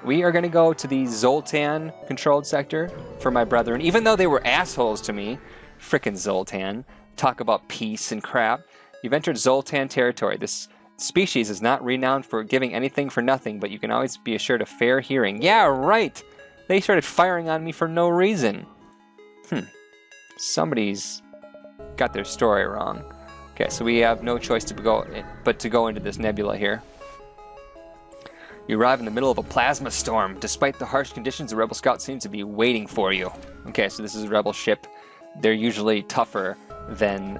we are going to go to the Zoltan-controlled sector for my brethren, even though they were assholes to me. Frickin' Zoltan. Talk about peace and crap. You've entered Zoltan territory. This species is not renowned for giving anything for nothing, but you can always be assured of fair hearing. Yeah, right! They started firing on me for no reason. Somebody's got their story wrong. Okay, so we have no choice but to go into this nebula here. You arrive in the middle of a plasma storm. Despite the harsh conditions, the Rebel Scout seems to be waiting for you. Okay, so this is a Rebel ship. They're usually tougher than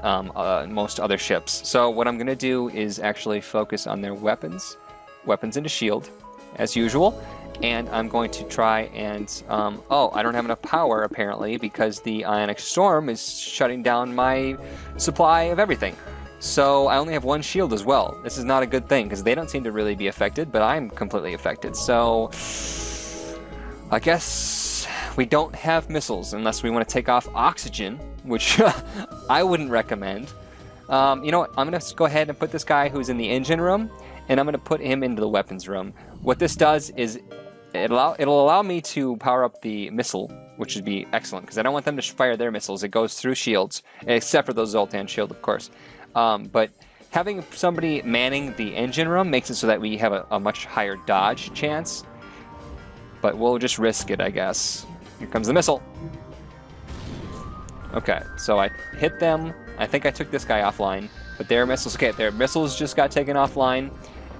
most other ships. So what I'm going to do is actually focus on their weapons. Weapons into shield, as usual. And I'm going to try and... oh, I don't have enough power, apparently, because the Ionic Storm is shutting down my supply of everything. So I only have one shield as well. This is not a good thing, because they don't seem to really be affected, but I'm completely affected. So I guess we don't have missiles unless we want to take off oxygen, which I wouldn't recommend. You know what? I'm going to go ahead and put this guy who's in the engine room, and I'm going to put him into the weapons room. What this does is it'll allow me to power up the missile, which would be excellent, because I don't want them to fire their missiles. It goes through shields, except for those Zoltan shield, of course. But having somebody manning the engine room makes it so that we have a much higher dodge chance. But we'll just risk it, I guess. Here comes the missile. Okay, so I hit them. I think I took this guy offline. But their missiles, okay, their missiles just got taken offline.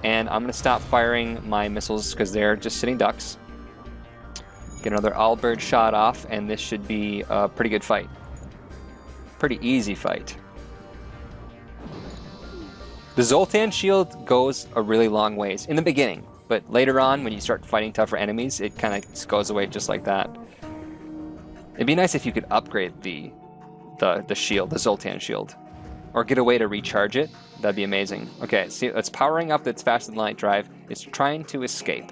And I'm going to stop firing my missiles because they're just sitting ducks. Get another Allbird shot off, and this should be a pretty good fight. Pretty easy fight. The Zoltan shield goes a really long ways in the beginning, but later on, when you start fighting tougher enemies, it kind of goes away just like that. It'd be nice if you could upgrade the shield, the Zoltan shield, or get a way to recharge it. That'd be amazing. Okay, see, it's powering up. That's faster than light drive. It's trying to escape.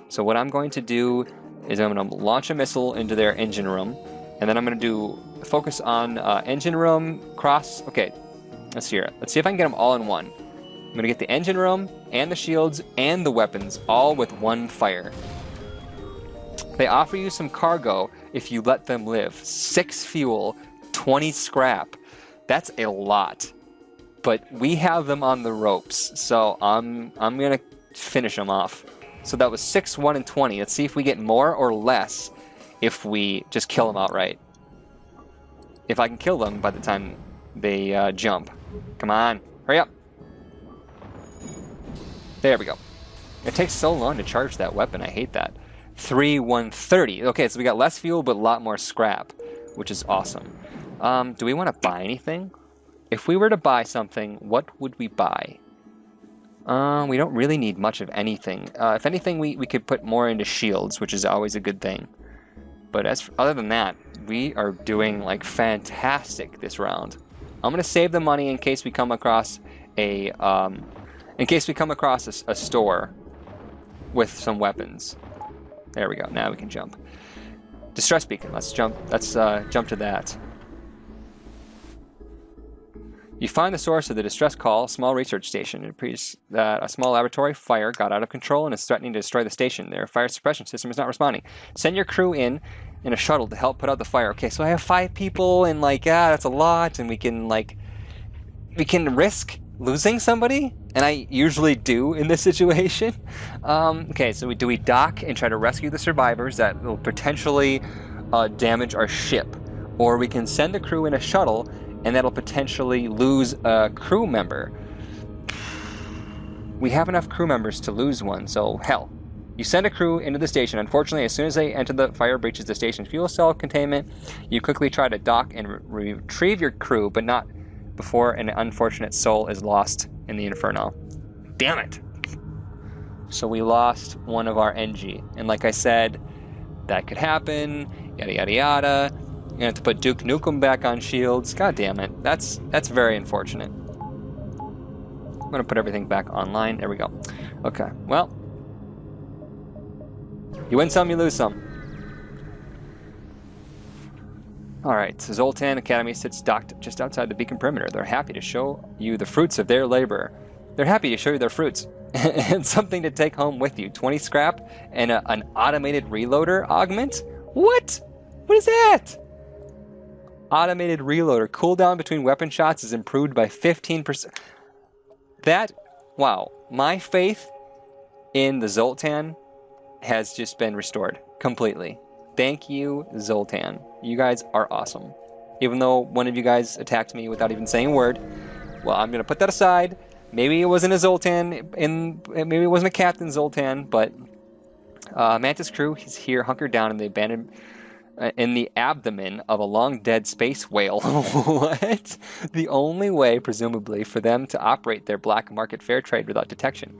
So what I'm going to do is I'm going to launch a missile into their engine room, and then I'm going to focus on engine room cross. Okay, let's see here. Let's see if I can get them all in one. I'm going to get the engine room, and the shields, and the weapons, all with one fire. They offer you some cargo if you let them live. 6 fuel, 20 scrap. That's a lot. But we have them on the ropes, so I'm going to finish them off. So that was 6, 1, and 20. Let's see if we get more or less if we just kill them outright. If I can kill them by the time they jump. Come on, hurry up. There we go. It takes so long to charge that weapon. I hate that. 3, 1, 30. Okay, so we got less fuel, but a lot more scrap, which is awesome. Do we want to buy anything? If we were to buy something, what would we buy? We don't really need much of anything. If anything, we could put more into shields, which is always a good thing. But other than that, we are doing like fantastic this round. I'm gonna save the money in case we come across a store with some weapons. There we go. Now we can jump. Distress beacon. Let's jump. Let's jump to that. You find the source of the distress call, a small research station. It appears that a small laboratory fire got out of control and is threatening to destroy the station. Their fire suppression system is not responding. Send your crew in a shuttle to help put out the fire. Okay, so I have 5 people, and like, that's a lot, and we can risk losing somebody, and I usually do in this situation. Okay, so do we dock and try to rescue the survivors that will potentially damage our ship, or we can send the crew in a shuttle and that'll potentially lose a crew member. We have enough crew members to lose one, so hell. You send a crew into the station. Unfortunately, as soon as they enter the fire breaches the station's fuel cell containment, you quickly try to dock and retrieve your crew, but not before an unfortunate soul is lost in the inferno. Damn it! So we lost one of our NG, and like I said, that could happen, yada yada yada. You're gonna have to put Duke Nukem back on shields. God damn it. That's very unfortunate. I'm gonna put everything back online. There we go. Okay, well. You win some, you lose some. Alright, Zoltan Academy sits docked just outside the beacon perimeter. They're happy to show you the fruits of their labor. They're happy to show you their fruits. And something to take home with you. 20 scrap and an automated reloader augment? What? What is that? Automated reloader. Cooldown between weapon shots is improved by 15%. That, wow. My faith in the Zoltan has just been restored completely. Thank you, Zoltan. You guys are awesome. Even though one of you guys attacked me without even saying a word. Well, I'm going to put that aside. Maybe it wasn't a Zoltan, maybe it wasn't a Captain Zoltan, but Mantis crew is here hunkered down in the abandoned, in the abdomen of a long-dead space whale. What? The only way, presumably, for them to operate their black market fair trade without detection.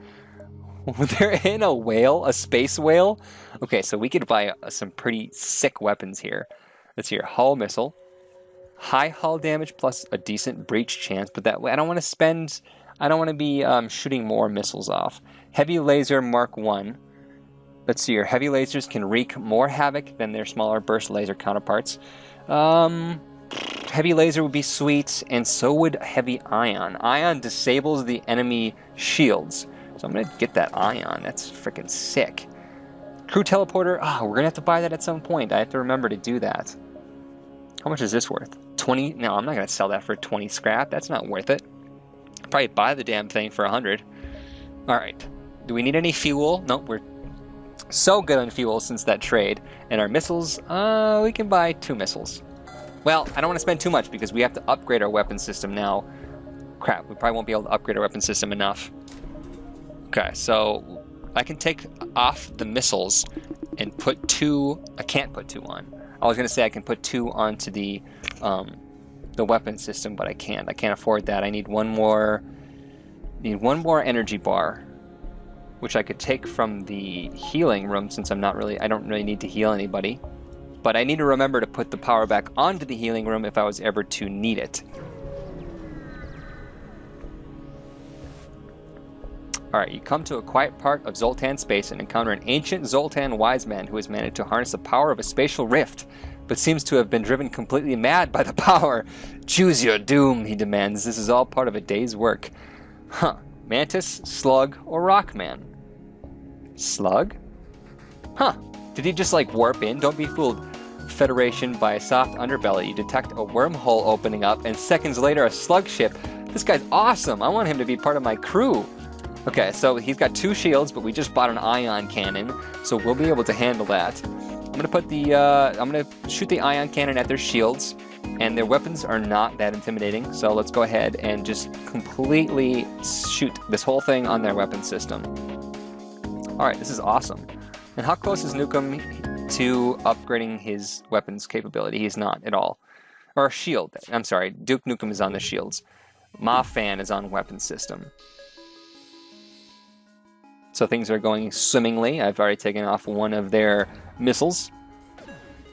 They're in a whale, a space whale? Okay, so we could buy some pretty sick weapons here. Let's see here, hull missile. High hull damage plus a decent breach chance, but that way I don't want to spend... I don't want to be shooting more missiles off. Heavy laser Mark 1. Let's see here. Heavy lasers can wreak more havoc than their smaller burst laser counterparts. Heavy laser would be sweet, and so would heavy ion. Ion disables the enemy shields. So I'm going to get that ion. That's freaking sick. Crew teleporter. We're going to have to buy that at some point. I have to remember to do that. How much is this worth? 20? No, I'm not going to sell that for 20 scrap. That's not worth it. Probably buy the damn thing for 100. Alright. Do we need any fuel? Nope, we're so good on fuel since that trade. And our missiles, we can buy 2 missiles. Well, I don't want to spend too much because we have to upgrade our weapon system now. Crap, we probably won't be able to upgrade our weapon system enough. Okay, so I can take off the missiles and put 2... I can't put 2 on. I was going to say I can put 2 onto the weapon system, but I can't. I can't afford that. I need one more energy bar, which I could take from the healing room since I don't really need to heal anybody. But I need to remember to put the power back onto the healing room if I was ever to need it. Alright, you come to a quiet part of Zoltan space and encounter an ancient Zoltan wise man who has managed to harness the power of a spatial rift, but seems to have been driven completely mad by the power. Choose your doom, he demands. This is all part of a day's work. Huh. Mantis, Slug, or Rockman? Slug? Huh. Did he just like warp in? Don't be fooled, Federation, by a soft underbelly. You detect a wormhole opening up, and seconds later a slug ship. This guy's awesome. I want him to be part of my crew. Okay, so he's got 2 shields, but we just bought an ion cannon, so we'll be able to handle that. I'm gonna put the I'm gonna shoot the ion cannon at their shields, and their weapons are not that intimidating. So let's go ahead and just completely shoot this whole thing on their weapon system. All right, this is awesome. And how close is Nukem to upgrading his weapons capability? He's not at all. Or shield. I'm sorry, Duke Nukem is on the shields. Ma Fan is on weapons system. So things are going swimmingly. I've already taken off one of their missiles.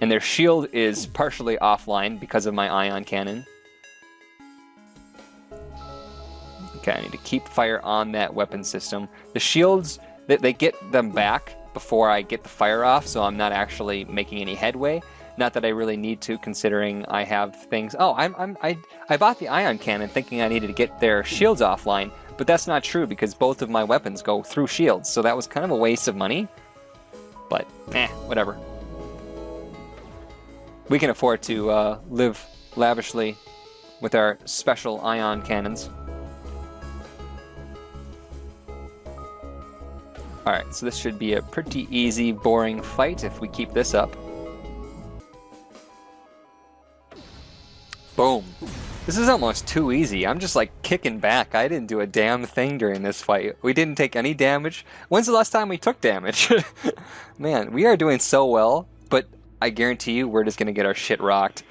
And their shield is partially offline because of my ion cannon. Okay, I need to keep fire on that weapon system. The shields, they get them back before I get the fire off, so I'm not actually making any headway. Not that I really need to, considering I have things... Oh, I bought the ion cannon thinking I needed to get their shields offline. But that's not true because both of my weapons go through shields, so that was kind of a waste of money. But, whatever. We can afford to live lavishly with our special ion cannons. Alright, so this should be a pretty easy, boring fight if we keep this up. Boom. This is almost too easy. I'm just like kicking back. I didn't do a damn thing during this fight. We didn't take any damage. When's the last time we took damage? Man, we are doing so well, but I guarantee you we're just going to get our shit rocked.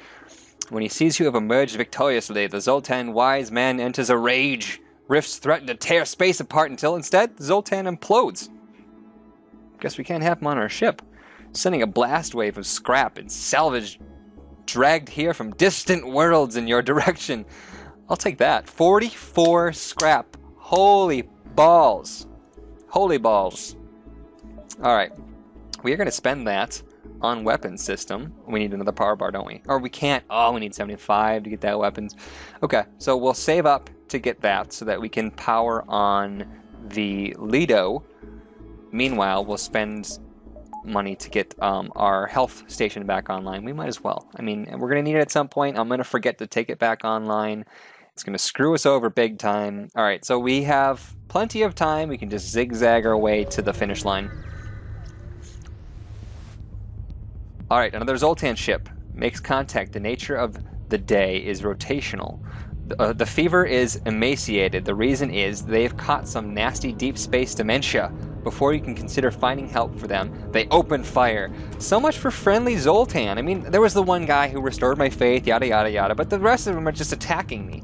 When he sees you have emerged victoriously, the Zoltan wise man enters a rage. Rifts threaten to tear space apart until instead, Zoltan implodes. Guess we can't have him on our ship. Sending a blast wave of scrap and salvage dragged here from distant worlds in your direction. I'll take that. 44 scrap. Holy balls. Holy balls. Alright. We are going to spend that on weapons system. We need another power bar, don't we? Or we can't. Oh, we need 75 to get that weapons. Okay, so we'll save up to get that so that we can power on the Lido. Meanwhile, we'll spend money to get our health station back online. We might as well. I mean, we're going to need it at some point. I'm going to forget to take it back online. It's going to screw us over big time. All right, so we have plenty of time. We can just zigzag our way to the finish line. All right, another Zoltan ship makes contact. The nature of the day is rotational. The fever is emaciated. The reason is they've caught some nasty deep space dementia. Before you can consider finding help for them, they open fire. So much for friendly Zoltan. I mean, there was the one guy who restored my faith, yada yada yada, but the rest of them are just attacking me.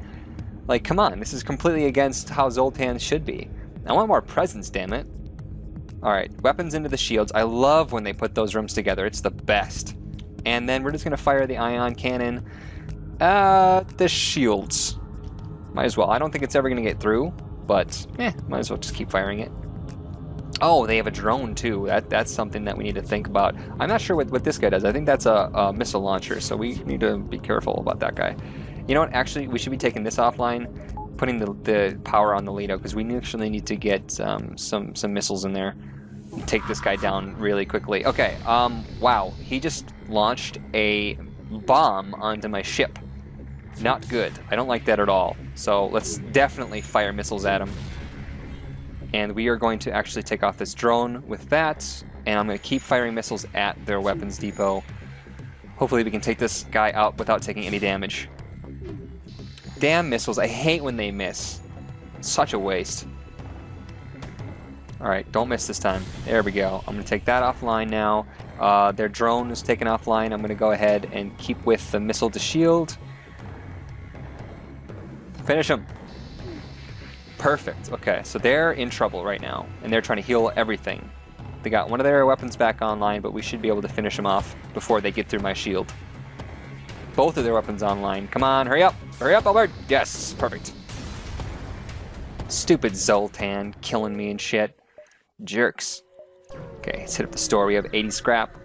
Like, come on, this is completely against how Zoltan should be. I want more presence, damn it. Alright, weapons into the shields. I love when they put those rooms together. It's the best. And then we're just going to fire the ion cannon. The shields. Might as well. I don't think it's ever going to get through, but might as well just keep firing it. Oh, they have a drone too. That's something that we need to think about. I'm not sure what this guy does. I think that's a missile launcher, so we need to be careful about that guy. You know what? Actually, we should be taking this offline, putting the power on the Lido, because we actually need to get some missiles in there. Take this guy down really quickly. Okay, wow. He just launched a bomb onto my ship. Not good. I don't like that at all. So let's definitely fire missiles at him. And we are going to actually take off this drone with that, and I'm going to keep firing missiles at their weapons depot. Hopefully we can take this guy out without taking any damage. Damn missiles, I hate when they miss. Such a waste. Alright, don't miss this time. There we go. I'm going to take that offline now. Their drone is taken offline. I'm going to go ahead and keep with the missile to shield. Finish them. Perfect. Okay, so they're in trouble right now, and they're trying to heal everything. They got one of their weapons back online, but we should be able to finish them off before they get through my shield. Both of their weapons online. Come on, hurry up! Hurry up, Albert! Yes, perfect. Stupid Zoltan killing me and shit. Jerks. Okay, let's hit up the store. We have 80 scrap.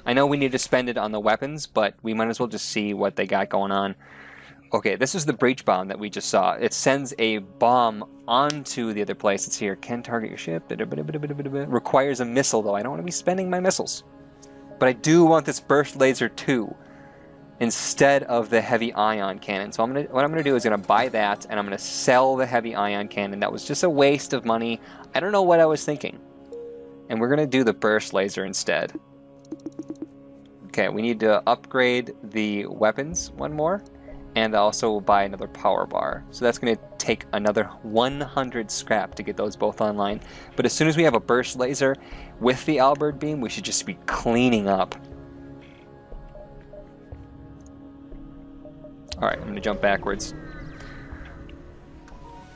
I know we need to spend it on the weapons, but we might as well just see what they got going on. Okay, this is the breach bomb that we just saw. It sends a bomb onto the other place. It's here. Can target your ship. Requires a missile, though. I don't want to be spending my missiles. But I do want this burst laser too, instead of the heavy ion cannon. So what I'm gonna do is gonna buy that, and I'm gonna sell the heavy ion cannon. That was just a waste of money. I don't know what I was thinking. And we're gonna do the burst laser instead. Okay, we need to upgrade the weapons one more, and also buy another power bar. So that's gonna take another 100 scrap to get those both online. But as soon as we have a burst laser with the Albert beam, we should just be cleaning up. Alright, I'm going to jump backwards.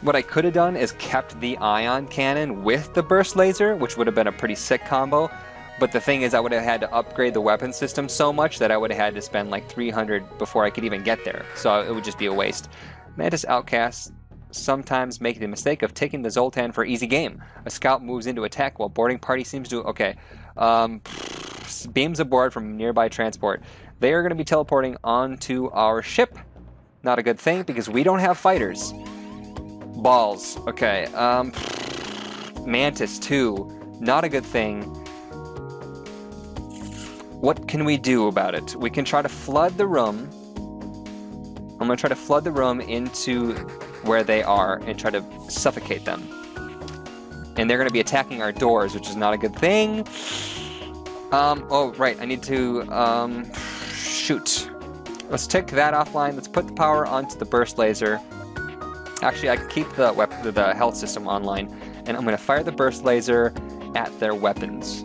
What I could have done is kept the ion cannon with the burst laser, which would have been a pretty sick combo. But the thing is, I would have had to upgrade the weapon system so much that I would have had to spend like 300 before I could even get there. So it would just be a waste. Mantis outcasts sometimes make the mistake of taking the Zoltan for easy game. A scout moves into attack while boarding party seems to... Okay. Beams aboard from nearby transport. They are going to be teleporting onto our ship. Not a good thing, because we don't have fighters. Balls. Okay. Mantis, too. Not a good thing. What can we do about it? We can try to flood the room. I'm going to try to flood the room into where they are and try to suffocate them. And they're going to be attacking our doors, which is not a good thing. Oh, right. I need to... shoot. Let's take that offline. Let's put the power onto the burst laser. Actually, I can keep the health system online, and I'm going to fire the burst laser at their weapons.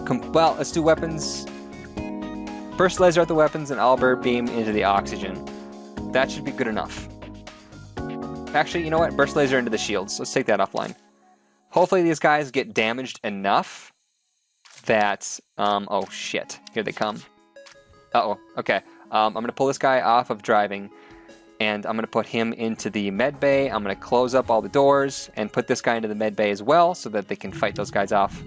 Well, let's do weapons. Burst laser at the weapons and Albert beam into the oxygen. That should be good enough. Actually, you know what? Burst laser into the shields. Let's take that offline. Hopefully these guys get damaged enough that... oh, shit. Here they come. Uh-oh. Okay. I'm going to pull this guy off of driving, and I'm going to put him into the med bay. I'm going to close up all the doors and put this guy into the med bay as well so that they can fight those guys off.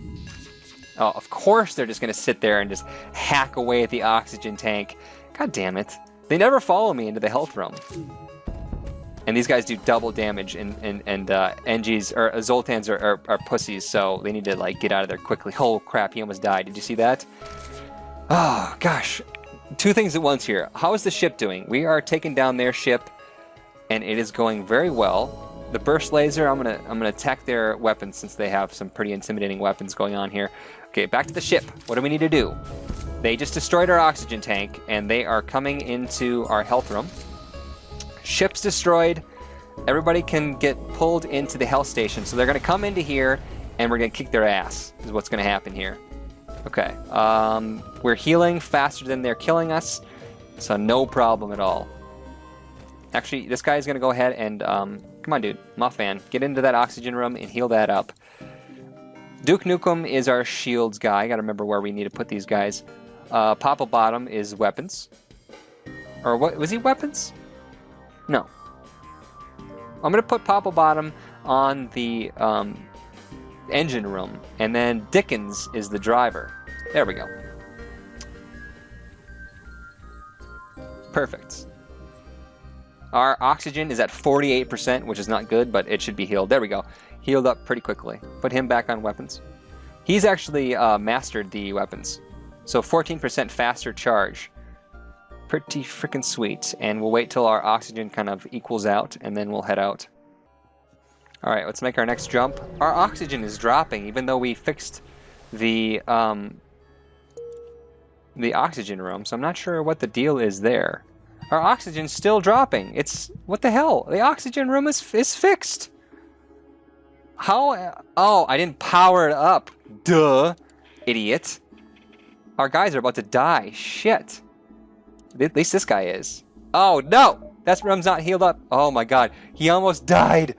Oh, of course they're just going to sit there and just hack away at the oxygen tank. God damn it. They never follow me into the health room. And these guys do double damage, and NGs or Zoltans are pussies, so they need to like get out of there quickly. Oh crap, he almost died. Did you see that? Oh gosh. Two things at once here. How is the ship doing? We are taking down their ship, and it is going very well. The burst laser, I'm gonna attack their weapons since they have some pretty intimidating weapons going on here. Okay, back to the ship. What do we need to do? They just destroyed our oxygen tank, and they are coming into our health room. Ship's destroyed. Everybody can get pulled into the health station. So they're going to come into here, and we're going to kick their ass, is what's going to happen here. Okay. We're healing faster than they're killing us, so no problem at all. Actually, this guy is going to go ahead and... come on, dude. Mothman. Get into that oxygen room and heal that up. Duke Nukem is our shields guy. I got to remember where we need to put these guys. Papa Bottom is weapons. Or what? Was he weapons? No. I'm going to put Papa Bottom on the engine room, and then Dickens is the driver. There we go. Perfect. Our oxygen is at 48%, which is not good, but it should be healed. There we go. Healed up pretty quickly. Put him back on weapons. He's actually mastered the weapons. So 14% faster charge. Pretty freaking sweet. And we'll wait till our oxygen kind of equals out, and then we'll head out. Alright, let's make our next jump. Our oxygen is dropping, even though we fixed the oxygen room, so I'm not sure what the deal is there. Our oxygen's still dropping. It's... what the hell? The oxygen room is fixed! How... oh, I didn't power it up. Duh! Idiot. Our guys are about to die. Shit. At least this guy is. Oh, no! That room's not healed up. Oh my god. He almost died.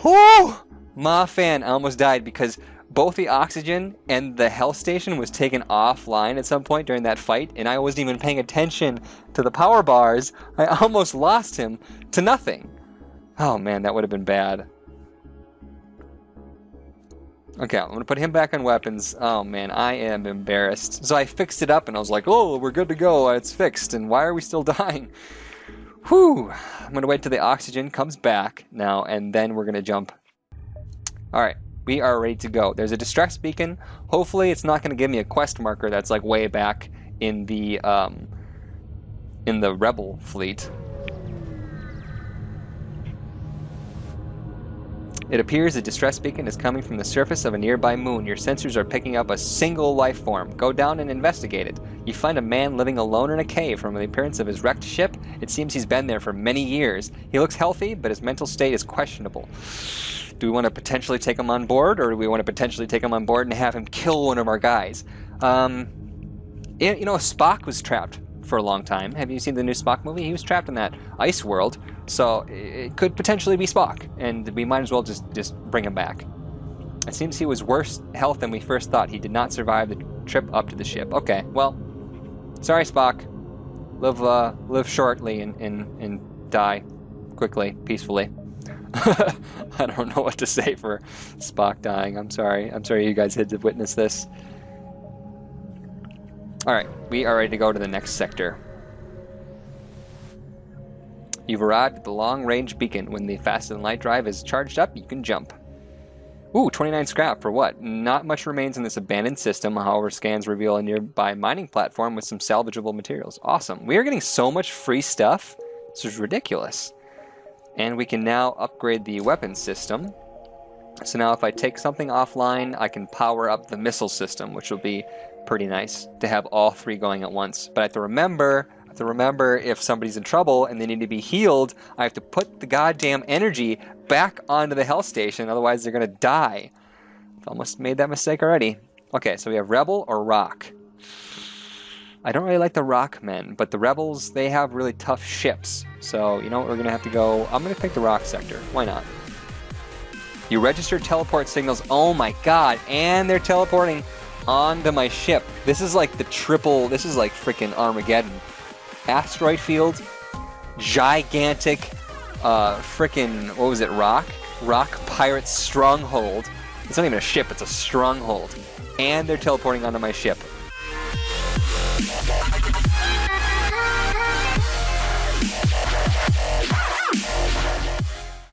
Whoo! My fan almost died because both the oxygen and the health station was taken offline at some point during that fight, and I wasn't even paying attention to the power bars. I almost lost him to nothing. Oh man, that would have been bad. Okay, I'm going to put him back on weapons. Oh man, I am embarrassed. So I fixed it up and I was like, oh, we're good to go. It's fixed. And why are we still dying? Whew. I'm going to wait till the oxygen comes back now, and then we're going to jump. Alright, we are ready to go. There's a distress beacon. Hopefully it's not going to give me a quest marker that's like way back in the Rebel fleet. It appears the distress beacon is coming from the surface of a nearby moon. Your sensors are picking up a single life form. Go down and investigate it. You find a man living alone in a cave. From the appearance of his wrecked ship, it seems he's been there for many years. He looks healthy, but his mental state is questionable. Do we want to potentially take him on board, or do we want to potentially take him on board and have him kill one of our guys? You know, Spock was trapped for a long time. Have you seen the new Spock movie? He was trapped in that ice world, so it could potentially be Spock, and we might as well just bring him back. It seems he was worse health than we first thought. He did not survive the trip up to the ship. Okay, well, sorry Spock. Live shortly and die quickly, peacefully. I don't know what to say for Spock dying. I'm sorry. I'm sorry you guys had to witness this. Alright, we are ready to go to the next sector. You've arrived at the long-range beacon. When the faster than light drive is charged up, you can jump. Ooh, 29 scrap for what? Not much remains in this abandoned system. However, scans reveal a nearby mining platform with some salvageable materials. Awesome. We are getting so much free stuff. This is ridiculous. And we can now upgrade the weapon system. So now if I take something offline, I can power up the missile system, which will be pretty nice to have all three going at once. But I have to remember if somebody's in trouble and they need to be healed, I have to put the goddamn energy back onto the health station, otherwise they're going to die. I've almost made that mistake already. Okay, so we have Rebel or Rock. I don't really like the Rock men, but the Rebels, they have really tough ships. So, you know what, we're going to have to go... I'm going to pick the Rock sector. Why not? You register teleport signals. Oh my god, and they're teleporting onto my ship. This is like the triple... This is like freaking Armageddon. Asteroid field, gigantic, freaking, what was it, rock pirate stronghold. It's not even a ship, it's a stronghold. And they're teleporting onto my ship.